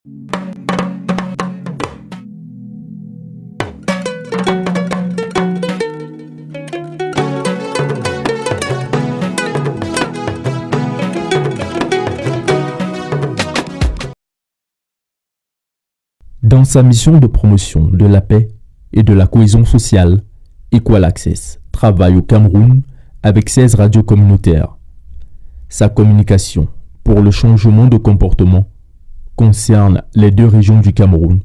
Dans sa mission de promotion de la paix et de la cohésion sociale, Equal Access travaille au Cameroun avec 16 radios communautaires. Sa communication pour le changement de comportement concerne les 2 régions du Cameroun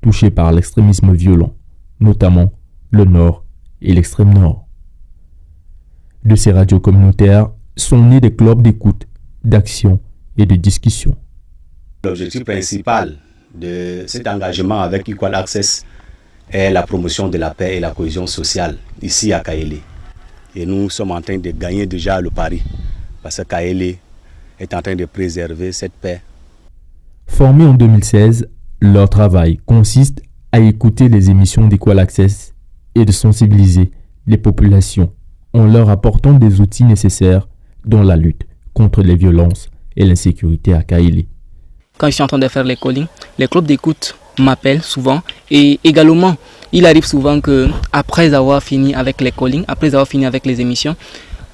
touchées par l'extrémisme violent, notamment le Nord et l'extrême Nord. De ces radios communautaires sont nés des clubs d'écoute, d'action et de discussion. L'objectif principal de cet engagement avec Equal Access est la promotion de la paix et la cohésion sociale ici à Kaélé. Et nous sommes en train de gagner déjà le pari parce que Kaélé est en train de préserver cette paix. Formés en 2016, leur travail consiste à écouter les émissions d'Equal Access et de sensibiliser les populations en leur apportant des outils nécessaires dans la lutte contre les violences et l'insécurité à Kaélé. Quand je suis en train de faire les callings, les clubs d'écoute m'appellent souvent et également, il arrive souvent qu'après avoir fini avec les callings, après avoir fini avec les émissions,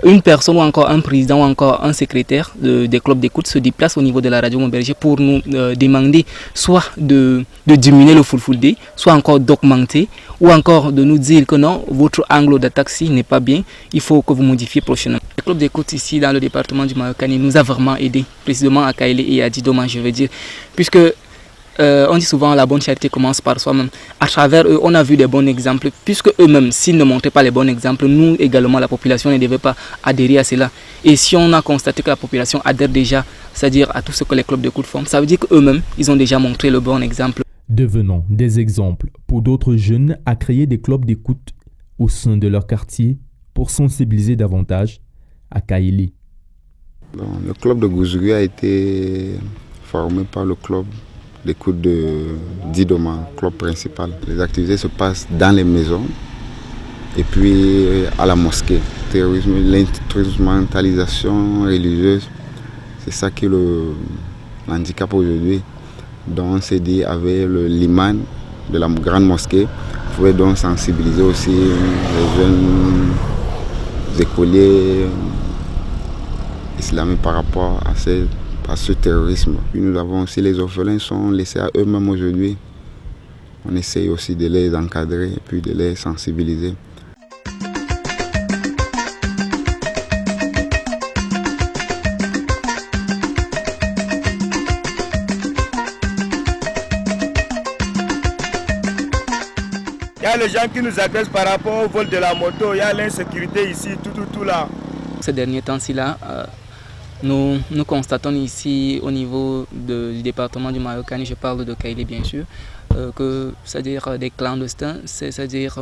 une personne ou encore un président ou encore un secrétaire des clubs d'écoute se déplace au niveau de la radio Montberger pour nous demander soit de diminuer le full day, soit encore d'augmenter ou encore de nous dire que non, votre angle d'attaque n'est pas bien, il faut que vous modifiez prochainement. Le club d'écoute ici dans le département du Mayokani nous a vraiment aidé, précisément à Kaélé et à Didoma, je veux dire, puisque on dit souvent la bonne charité commence par soi-même. À travers eux, on a vu des bons exemples, puisque eux-mêmes, s'ils ne montraient pas les bons exemples, nous également, la population ne devait pas adhérer à cela. Et si on a constaté que la population adhère déjà, c'est-à-dire à tout ce que les clubs d'écoute font, ça veut dire qu'eux-mêmes, ils ont déjà montré le bon exemple. Devenant des exemples pour d'autres jeunes à créer des clubs d'écoute au sein de leur quartier pour sensibiliser davantage à Kaélé. Le club de Gouzuri a été formé par le club d'écoute de Didoma, club principal. Les activités se passent dans les maisons et puis à la mosquée. L'instrumentalisation religieuse, c'est ça qui est l'handicap aujourd'hui. Donc on s'est dit avec l'imam de la grande mosquée, il pouvait donc sensibiliser aussi les jeunes écoliers islamiques par rapport à ce terrorisme. Puis nous avons aussi les orphelins sont laissés à eux-mêmes aujourd'hui. On essaye aussi de les encadrer et puis de les sensibiliser. Il y a les gens qui nous agressent par rapport au vol de la moto, il y a l'insécurité ici, tout là. Ces derniers temps-ci là, nous constatons ici au niveau du département du Mayokani, je parle de Kaélé bien sûr, que c'est-à-dire des clandestins, c'est-à-dire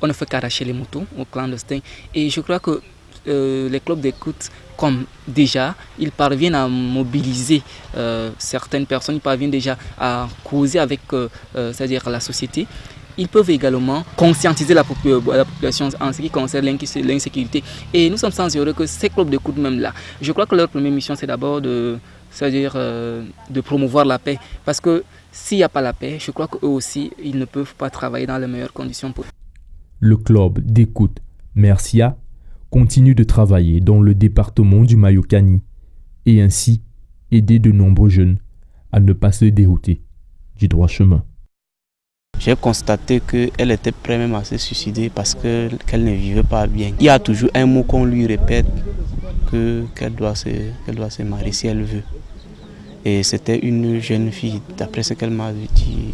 on ne fait qu'arracher les motos aux clandestins. Et je crois que les clubs d'écoute, comme déjà, ils parviennent à mobiliser certaines personnes, ils parviennent déjà à causer avec c'est-à-dire la société. Ils peuvent également conscientiser la population en ce qui concerne l'insécurité. Et nous sommes sans heureux que ces clubs d'écoute même là, je crois que leur première mission c'est d'abord de promouvoir la paix. Parce que s'il n'y a pas la paix, je crois qu'eux aussi, ils ne peuvent pas travailler dans les meilleures conditions possibles. Le club d'écoute Mercia continue de travailler dans le département du Mayokani et ainsi aider de nombreux jeunes à ne pas se dérouter du droit chemin. J'ai constaté qu'elle était prête même à se suicider parce qu'elle ne vivait pas bien. Il y a toujours un mot qu'on lui répète qu'elle doit se marier si elle veut. Et c'était une jeune fille, d'après ce qu'elle m'a dit,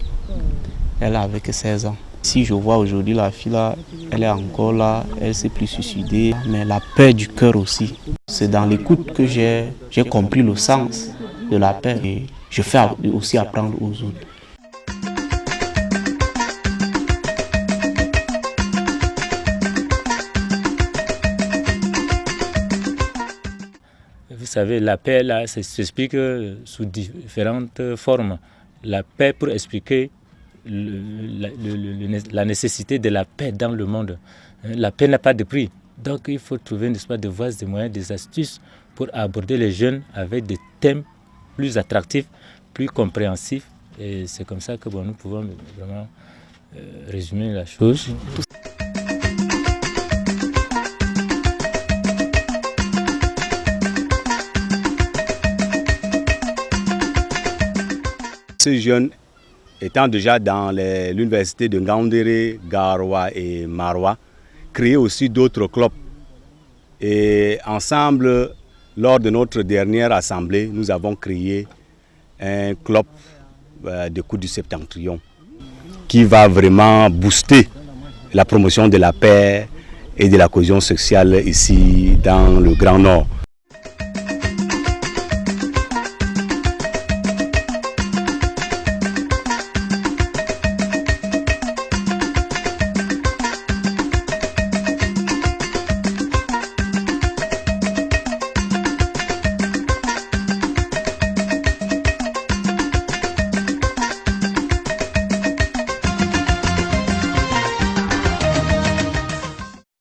elle avait que 16 ans. Si je vois aujourd'hui la fille là, elle est encore là, elle ne s'est plus suicidée, mais la paix du cœur aussi. C'est dans l'écoute que j'ai compris le sens de la paix et je fais aussi apprendre aux autres. Vous savez, la paix, là, s'explique sous différentes formes. La paix pour expliquer la nécessité de la paix dans le monde. La paix n'a pas de prix. Donc il faut trouver des voies, des moyens, des astuces pour aborder les jeunes avec des thèmes plus attractifs, plus compréhensifs Et c'est comme ça que nous pouvons vraiment résumer la chose. Ces jeunes étant déjà dans l'université de Ngaoundéré, Garoua et Maroua, créer aussi d'autres clubs. Et ensemble, lors de notre dernière assemblée, nous avons créé un club de coups du Septentrion qui va vraiment booster la promotion de la paix et de la cohésion sociale ici dans le Grand Nord.